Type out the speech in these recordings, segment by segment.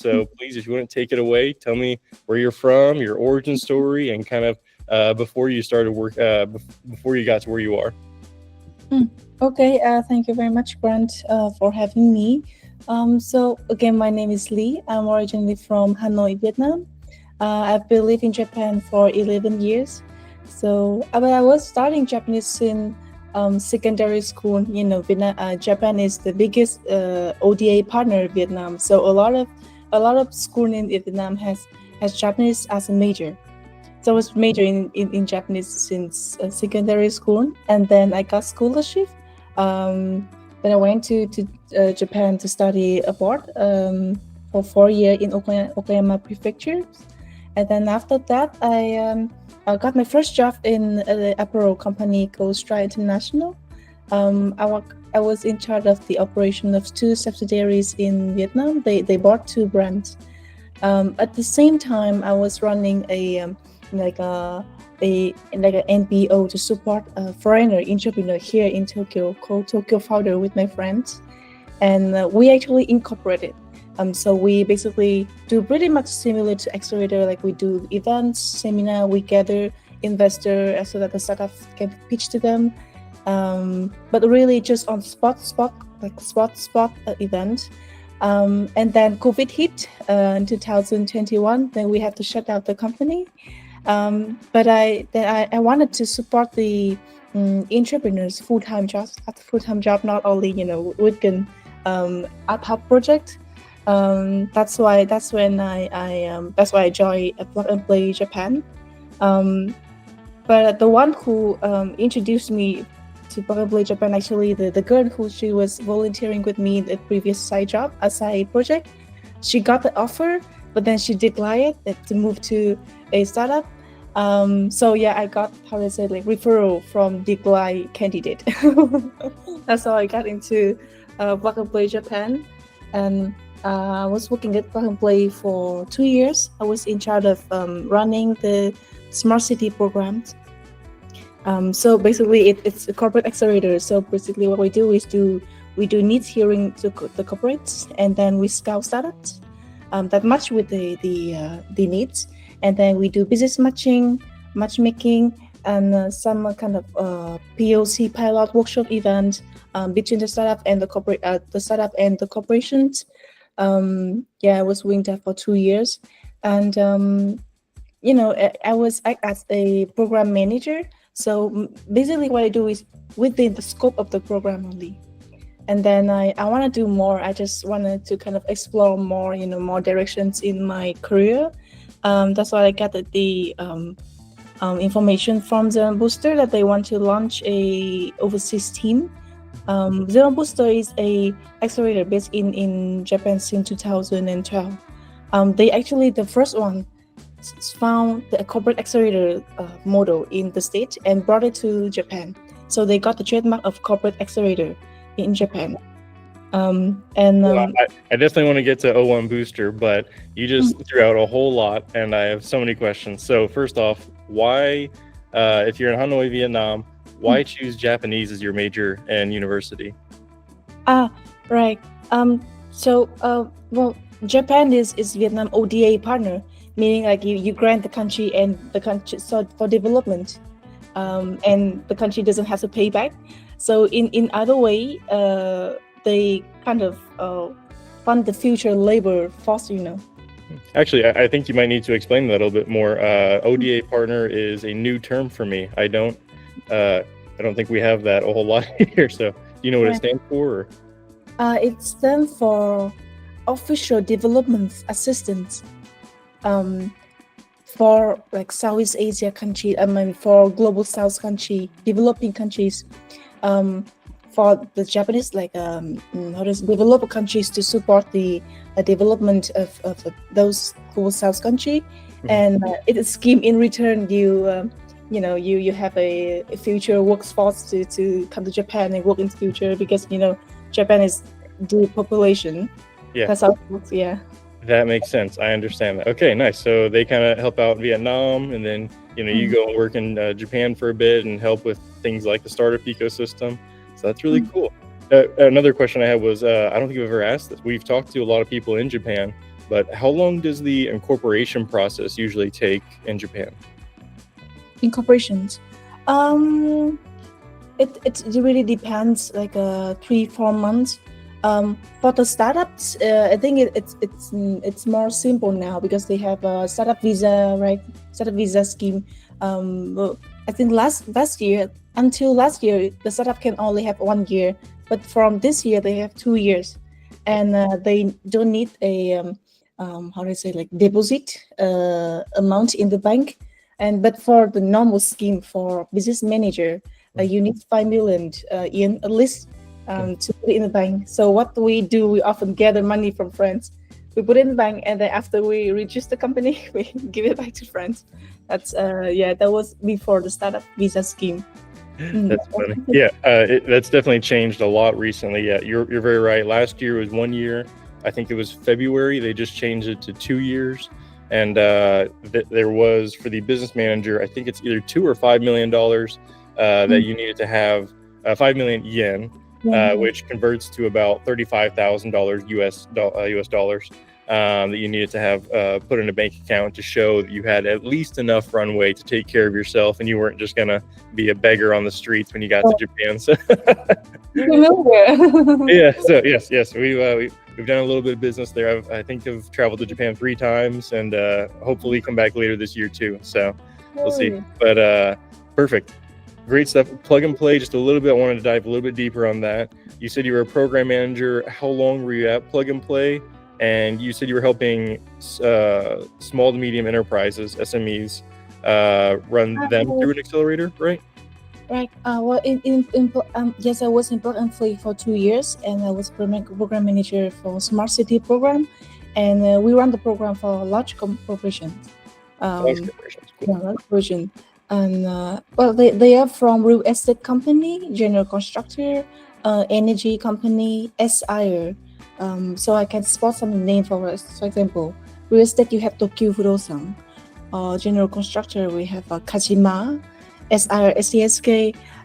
So please, if you want to take it away, tell me where you're from, your origin story, and kind of before you started work, before you got to where you are. Okay, thank you very much, Grant, for having me. So again, my name is Lee. I'm originally from Hanoi, Vietnam. I've been living in Japan for 11 years. So, but I was studying Japanese in secondary school. Vietnam, Japan is the biggest ODA partner in Vietnam. So a lot of school in Vietnam has Japanese as a major. So I was majoring in Japanese since secondary school, and then I got scholarship. Then I went to Japan to study abroad for 4 years in Okinawa Prefecture. And then after that, I got my first job in an apparel company called Stride International. I was in charge of the operation of 2 subsidiaries in Vietnam. They bought 2 brands. At the same time, I was running an NPO to support a foreigner entrepreneur here in Tokyo called Tokyo Founder with my friends, and we actually incorporated. So we basically do pretty much similar to accelerator. Like we do events, seminar, we gather investor so that the startup can pitch to them. But really just on spot event. And then COVID hit in 2021. Then we had to shut down the company. But I wanted to support the entrepreneurs full-time job, not only weekend ad hoc project. That's why I joined Plug and Play Japan. But the one who introduced me to Plug and Play Japan, actually the girl who she was volunteering with me in the previous side project, she got the offer, but then she declined it to move to a startup. So yeah, I got referral from declined candidate. That's how I got into Plug and Play Japan, and I was working at Plug and Play for 2 years. I was in charge of running the smart city programs. So basically, it's a corporate accelerator. So basically, what we do is we do needs hearing to the corporates, and then we scout startups that match with the needs, and then we do business matchmaking, and some kind of POC pilot workshop event between the startup and the corporations. I was doing that for 2 years, and I was as a program manager. So basically, what I do is within the scope of the program only. And then I want to do more. I just wanted to kind of explore more, more directions in my career. That's why I got the information from the Booster that they want to launch a overseas team. Zero Booster is a accelerator based in Japan since 2012. They actually the first one found the corporate accelerator model in the state and brought it to Japan. So they got the trademark of corporate accelerator in Japan. I definitely want to get to O1 Booster, but you just threw out a whole lot, and I have so many questions. So first off, why, if you're in Hanoi, Vietnam, why choose Japanese as your major and university? Right. Well, Japan is Vietnam ODA partner, meaning like you grant the country and the country for development, and the country doesn't have to pay back. So in other way, they kind of fund the future labor force, Actually, I think you might need to explain that a little bit more. ODA partner is a new term for me. I don't think we have that a whole lot here. So, do you know what it stands for? It stands for Official Development Assistance. For like Southeast Asia country, for global South country, developing countries, for the Japanese developed countries to support the development of those global South country, and it's a scheme in return. You have a future workforce to come to Japan and work in the future, because Japan is the population. Yeah, that's how it works. Yeah. That makes sense. I understand that. Okay, nice. So they kind of help out in Vietnam, and then you go and work in Japan for a bit and help with things like the startup ecosystem. So that's really cool. Another question I had was, I don't think I've ever asked this. We've talked to a lot of people in Japan. but how long does the incorporation process usually take in Japan? Incorporations. It really depends, like 3-4 months. For the startups, I think it's more simple now because they have a startup visa, right? Startup visa scheme. Well, I think until last year, the startup can only have 1 year, but from this year they have 2 years, and they don't need a how do I say, like, deposit amount in the bank. But for the normal scheme for business manager, you need 5 million yen at least to put it in the bank. So what we do, we often gather money from friends. We put it in the bank, and then after we register the company, we give it back to friends. That's that was before the startup visa scheme. That's funny. Yeah, that's definitely changed a lot recently. Yeah, you're very right. Last year was 1 year. I think it was February. They just changed it to 2 years. And there was, for the business manager, I think it's either $2 or $5 million that you needed to have, 5 million yen, which converts to about $35,000 US dollars, that you needed to have put in a bank account to show that you had at least enough runway to take care of yourself, and you weren't just gonna be a beggar on the streets when you got to Japan. So yeah, so yes, we've done a little bit of business there. I think I've traveled to Japan 3 times, and hopefully come back later this year too. So we'll see. But perfect. Great stuff. Plug and play, just a little bit. I wanted to dive a little bit deeper on that. You said you were a program manager. How long were you at Plug and Play? And you said you were helping small to medium enterprises, SMEs, run them through an accelerator, right? Right. Well, yes, I was in Plug and Play for 2 years, and I was program manager for Smart City program, and we run the program for large corporations. Large corporations, cool. Yeah, large corporation. And well, they are from real estate company, general constructor, energy company, SIR. So I can spot some name for us. For example, real estate, you have Tokyo Fudosan. General constructor, we have Kajima, SIR, SESK,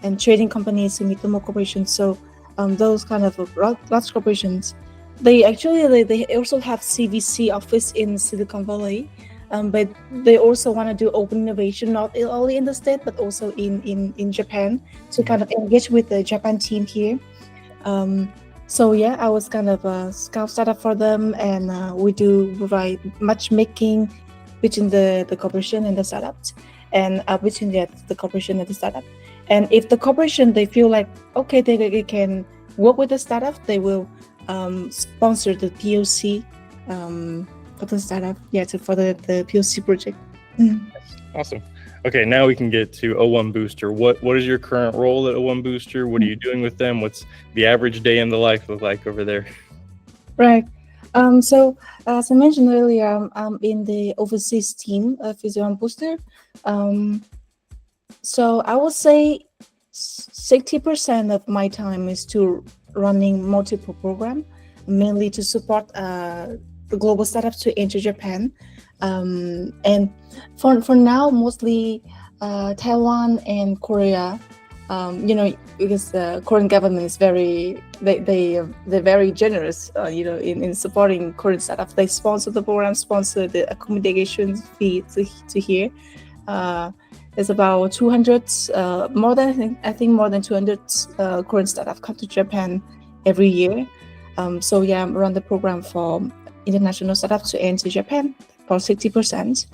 and trading companies, Sumitomo Corporation. So those kind of large corporations, they also have CVC office in Silicon Valley. But they also want to do open innovation, not only in the state, but also in Japan, to kind of engage with the Japan team here. So yeah, I was kind of a scout startup for them, and we do provide matchmaking between the corporation and the startups, and between the corporation and the startup. And if the corporation, they feel like, okay, they can work with the startup, they will sponsor the POC for the startup, for the POC project. Awesome. Okay, now we can get to O1 Booster. What is your current role at O1 Booster? What are you doing with them? What's the average day in the life look like over there? Right. So as I mentioned earlier, I'm in the overseas team of O1 Booster. So I would say 60% of my time is to running multiple programs, mainly to support the global startups to enter Japan. And for now, mostly Taiwan and Korea. Because the Korean government is they're very generous, in supporting Korean startups. They sponsor the program, sponsor the accommodation fee to here. There's about 200, more than 200 Korean startups come to Japan every year. So yeah, I run the program for international startups to enter Japan for 60%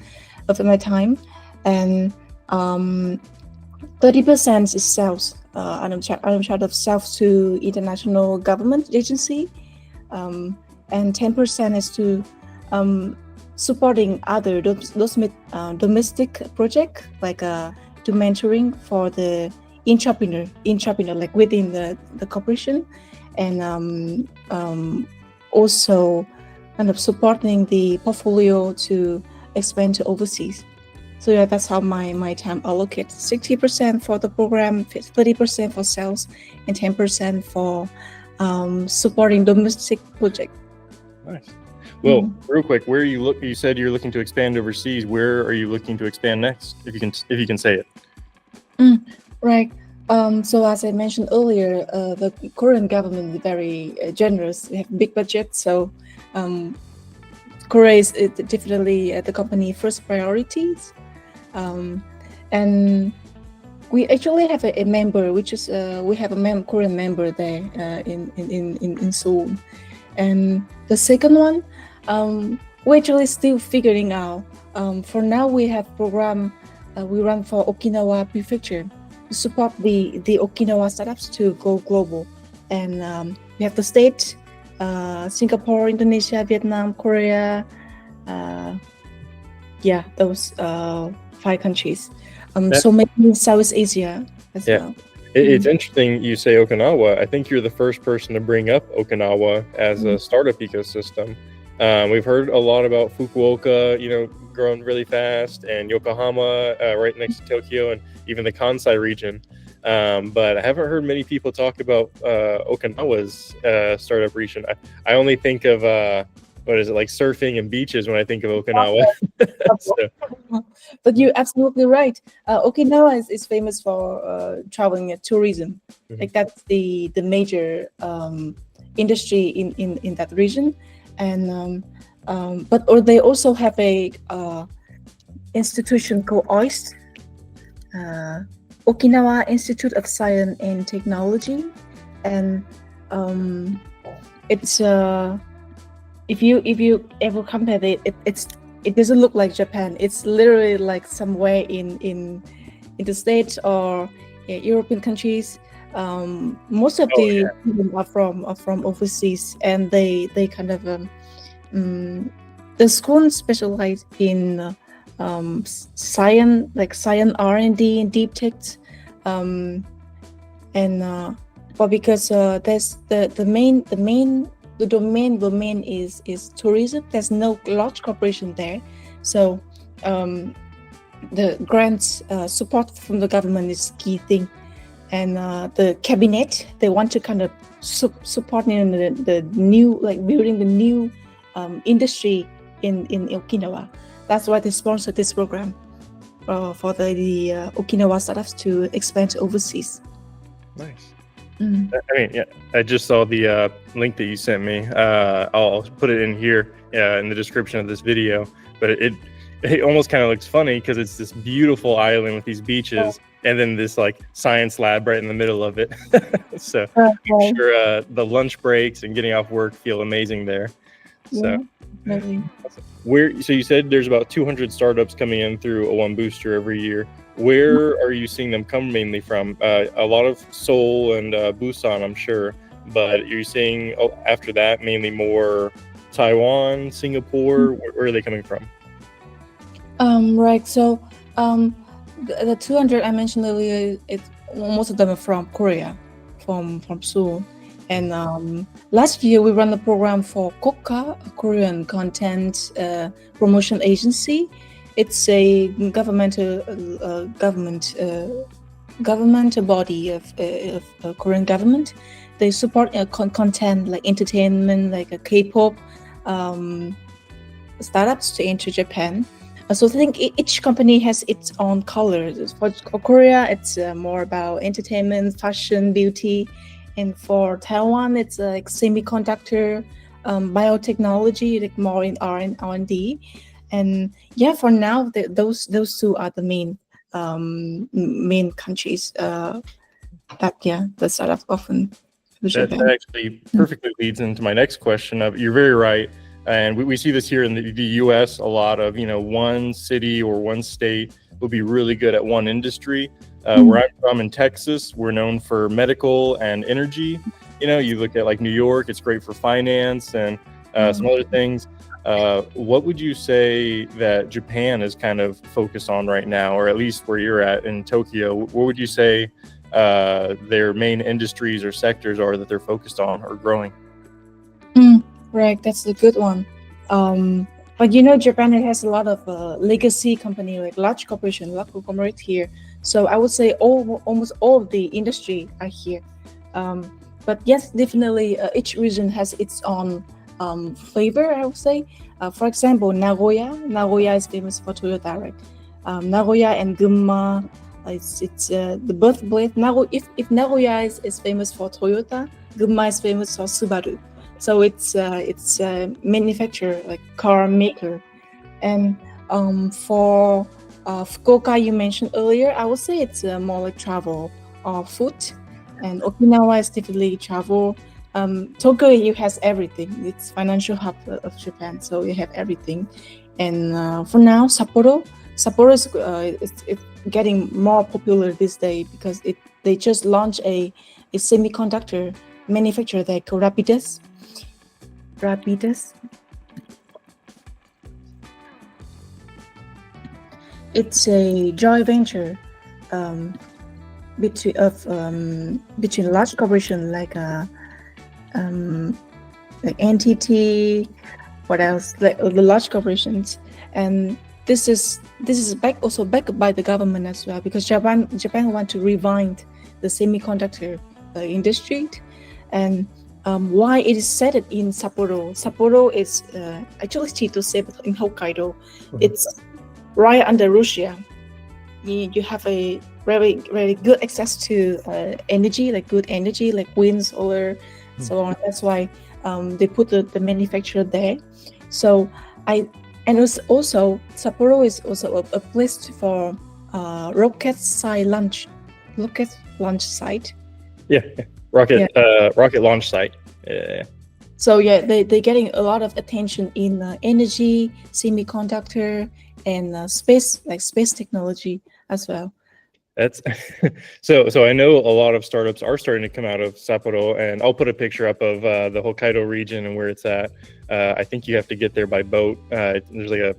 of my time, and 30% is sales. I'm in charge of sales to international government agency, and 10% is to supporting other domestic project, like to mentoring for the entrepreneur like within the corporation, and also kind of supporting the portfolio to expand to overseas. So yeah, that's how my time allocates. 60% for the program, 30% for sales, and 10% for supporting domestic project. Nice. Well, real quick, where you said you're looking to expand overseas. Where are you looking to expand next? If you can say it. Right. So as I mentioned earlier, the Korean government is very generous. They have big budget, so Korea is definitely the company first priorities, and we actually have a member, which is we have a Korean member there in Seoul, and the second one, we're actually still figuring out. For now, we have program we run for Okinawa Prefecture to support the Okinawa startups to go global, and we have the state, Singapore, Indonesia, Vietnam, Korea, those 5 countries. So maybe Southeast Asia as well. It's interesting you say Okinawa. I think you're the first person to bring up Okinawa as a startup ecosystem. We've heard a lot about Fukuoka, growing really fast, and Yokohama, right next to Tokyo, and even the Kansai region. But I haven't heard many people talk about Okinawa's startup region. I only think of like surfing and beaches when I think of Okinawa. But you're absolutely right. Okinawa is famous for traveling and tourism. Mhm. Like that's the major industry in that region, and but they also have a institution called OIST, Okinawa Institute of Science and Technology, and it's if you ever compare it doesn't look like Japan. It's literally like somewhere in the States or European countries. Most of the people are from overseas, and they kind of the school specialize in science, like science R&D and deep tech, and but because there's the domain is tourism. There's no large corporation there, so the grants support from the government is key thing, and the cabinet, they want to kind of support the new, like building the new industry in Okinawa. That's why they sponsored this program for the Okinawa startups to expand overseas. Nice. I mean, I just saw the link that you sent me. I'll put it in here in the description of this video. But it almost kind of looks funny because it's this beautiful island with these beaches, and then this like science lab right in the middle of it. So I'm sure the lunch breaks and getting off work feel amazing there. So so you said there's about 200 startups coming in through O1 Booster every year. Where are you seeing them come mainly from? A lot of Seoul and Busan, I'm sure, but you're seeing after that mainly more Taiwan, Singapore. Where are they coming from? Right. So the 200 I mentioned earlier, most of them are from Korea, from Seoul. And last year we ran the program for KOCA, a Korean content promotion agency. It's a governmental body of Korean government. They support content like entertainment, like a K-pop startups to enter Japan. So I think each company has its own colors. For Korea, it's more about entertainment, fashion, beauty. And for Taiwan, it's like semiconductor, biotechnology, like more in R&D. And yeah, for now, those two are the main countries that the startup often. That actually perfectly leads into my next question. You're very right, and we see this here in the U.S. a lot of one city or one state will be really good at one industry. Where I'm from in Texas, we're known for medical and energy. You look at like New York, it's great for finance and some other things. What would you say that Japan is kind of focused on right now, or at least where you're at in Tokyo? What would you say their main industries or sectors are that they're focused on or growing? Right, that's a good one. But Japan, it has a lot of legacy company, like large corporation, large conglomerate here. So I would say almost all of the industry are here. But yes, definitely each region has its own flavor, I would say. For example, Nagoya is famous for Toyota, right? Nagoya and Gunma, it's the birthplace. If Nagoya is famous for Toyota, Gunma is famous for Subaru. So it's manufacturer, like car maker. And for Fukuoka, you mentioned earlier, I would say it's more like travel or food. And Okinawa is definitely travel. Tokyo, you has everything. It's financial hub of Japan, so you have everything. And for now, Sapporo is it's getting more popular this day because they just launched a semiconductor manufacturer that called Rapidus. It's a joint venture between large corporation like NTT, what else, like the large corporations. And this is also backed by the government as well, because Japan want to revive the semiconductor industry. And why it is set in Sapporo? Sapporo is actually Chitose, but in Hokkaido. It's right under Russia. You have a very, very good access to energy, like good energy, like wind, solar, so on. That's why they put the manufacturer there. So also Sapporo is also a place for rocket launch site. Rocket launch site. Yeah. So they're getting a lot of attention in energy, semiconductor, and space technology as well. That's so I know a lot of startups are starting to come out of Sapporo, and I'll put a picture up of the Hokkaido region and where it's at. I think you have to get there by boat. There's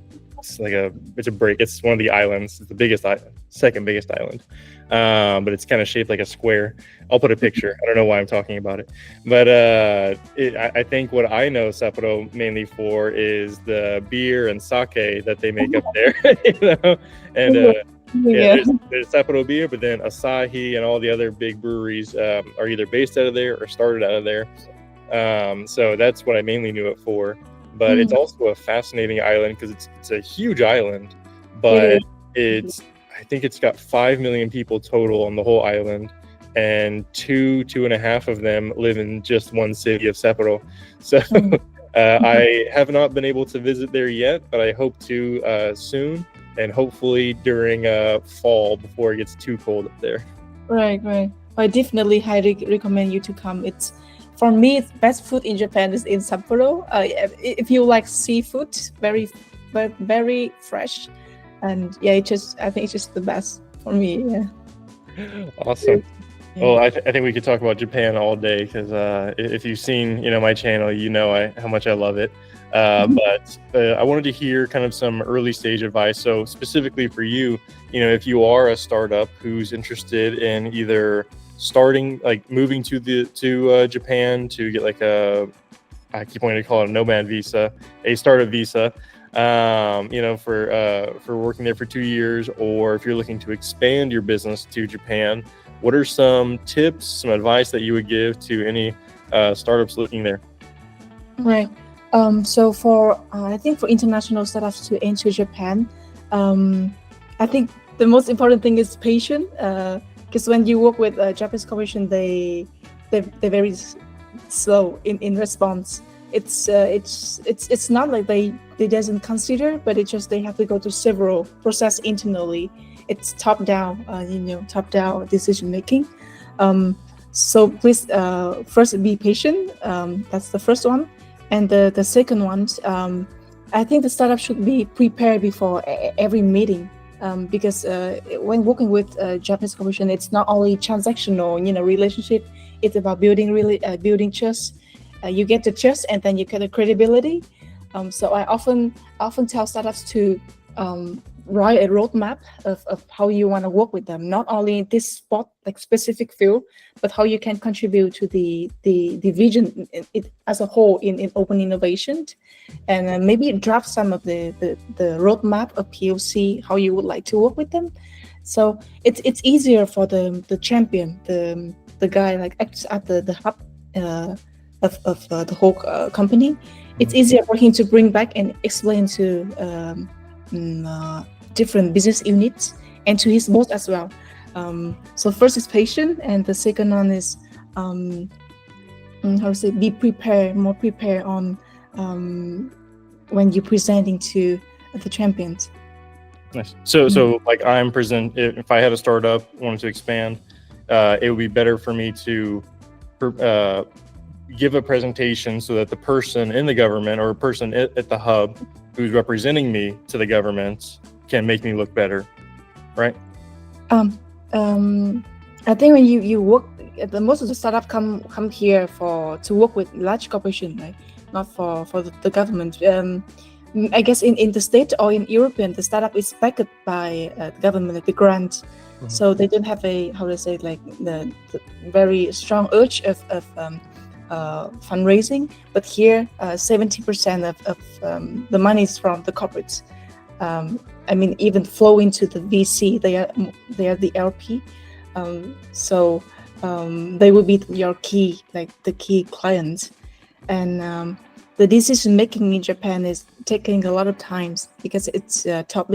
it's a break. It's one of the islands. It's the second biggest island, but it's kind of shaped like a square. I'll put a picture. I don't know why I'm talking about it, but I think what I know Sapporo mainly for is the beer and sake that they make up there, and. There's Sapporo beer, but then Asahi and all the other big breweries are either based out of there or started out of there. So that's what I mainly knew it for. But it's also a fascinating island because it's a huge island, but I think it's got 5 million people total on the whole island, and 2.5 of them live in just one city of Sapporo. So I have not been able to visit there yet, but I hope to soon. And hopefully during fall before it gets too cold up there. Right. I definitely highly recommend you to come. For me, it's best food in Japan is in Sapporo. If you like seafood, very, very, very fresh, and I think it's just the best for me. Yeah. Awesome. Yeah. Well, I think we could talk about Japan all day because if you've seen my channel, how much I love it. But I wanted to hear kind of some early stage advice. So specifically for you, if you are a startup who's interested in either starting, like moving to Japan to get like I keep wanting to call it a nomad visa, a startup visa, for working there for 2 years, or if you're looking to expand your business to Japan, what are some tips, some advice that you would give to any startups looking there? Right. So I think for international startups to enter Japan, I think the most important thing is patience. Because when you work with a Japanese corporation, they're very slow in response. It's not like they doesn't consider, but it's just they have to go through several process internally. It's top down decision making. So please first be patient. That's the first one. And the second one, I think the startup should be prepared before every meeting, because when working with Japanese corporation, it's not only transactional, relationship. It's about building trust. You get the trust, and then you get the credibility. So I often tell startups to write a roadmap of how you want to work with them, not only in this spot, like specific field, but how you can contribute to the vision as a whole in open innovation, and maybe draft some of the roadmap of POC, how you would like to work with them. So it's easier for the champion, the guy like acts at the hub of the whole company. It's easier for him to bring back and explain to different business units and to his boss as well. So first is patient, and the second one is how to say, be prepared, more prepared on when you're presenting to the champions. Nice. So like I'm present. If I had a startup wanted to expand, it would be better for me to give a presentation so that the person in the government or a person at the hub who's representing me to the government can make me look better, right? I think when you work, most of the startup come here to work with large corporation, right? Not for the government. I guess in the state or in European, the startup is backed by the government, like the grant. So they don't have a, how to say, like the very strong urge of fundraising. But here, 70% of the money is from the corporates. I mean, even flow into the VC. They are the LP. So they will be your key, like the key clients. And the decision making in Japan is taking a lot of times because it's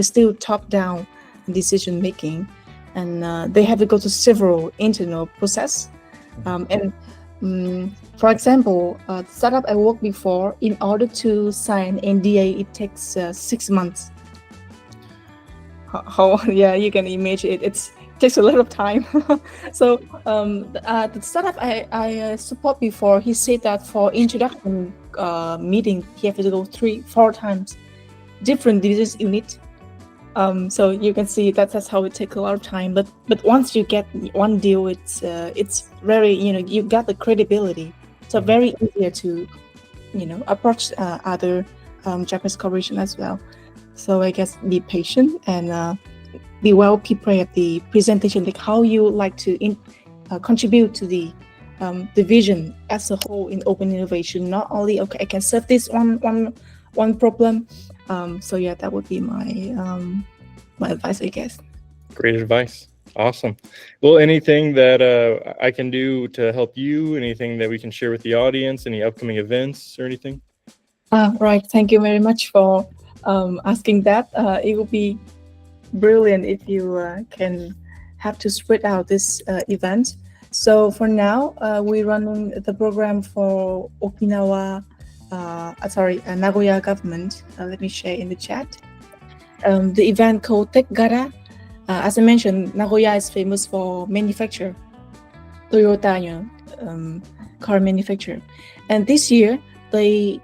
still top down decision making, and they have to go to several internal process. For example, the startup I worked before, in order to sign NDA, it takes 6 months. Yeah, you can imagine it takes a lot of time. So the startup I support before, he said that for introduction meeting, he have to go 3-4 times, different business unit. So you can see that's how it takes a lot of time. But once you get one deal, it's very, you got the credibility. So very easier to approach other Japanese corporation as well. So I guess be patient and be well prepared the presentation, like how you like to contribute to the vision as a whole in open innovation. Not only I can solve this one problem. So yeah, that would be my advice, I guess. Great advice. Awesome. Well, anything that I can do to help you? Anything that we can share with the audience? Any upcoming events or anything? Right. Thank you very much for asking that. It would be brilliant if you can have to spread out this event. So for now, we're running the program for Okinawa, Nagoya government. Let me share in the chat. The event called Tech Gara. As I mentioned, Nagoya is famous for manufacture, Toyota, car manufacturer, and this year they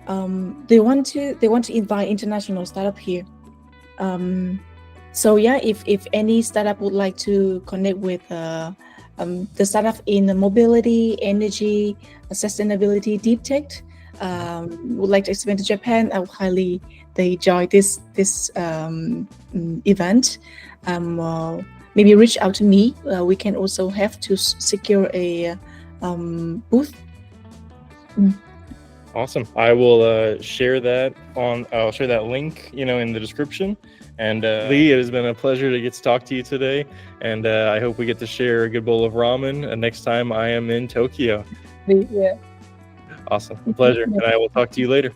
want to invite international startup here. So yeah, if any startup would like to connect with the startup in mobility, energy, sustainability, deep tech, would like to expand to Japan, I would highly they join this event. Maybe reach out to me. We can also have to secure a booth. Awesome. I will share that I'll share that link, in the description. And Lee, it has been a pleasure to get to talk to you today. And I hope we get to share a good bowl of ramen next time I am in Tokyo. Yeah. Awesome. A pleasure. And I will talk to you later.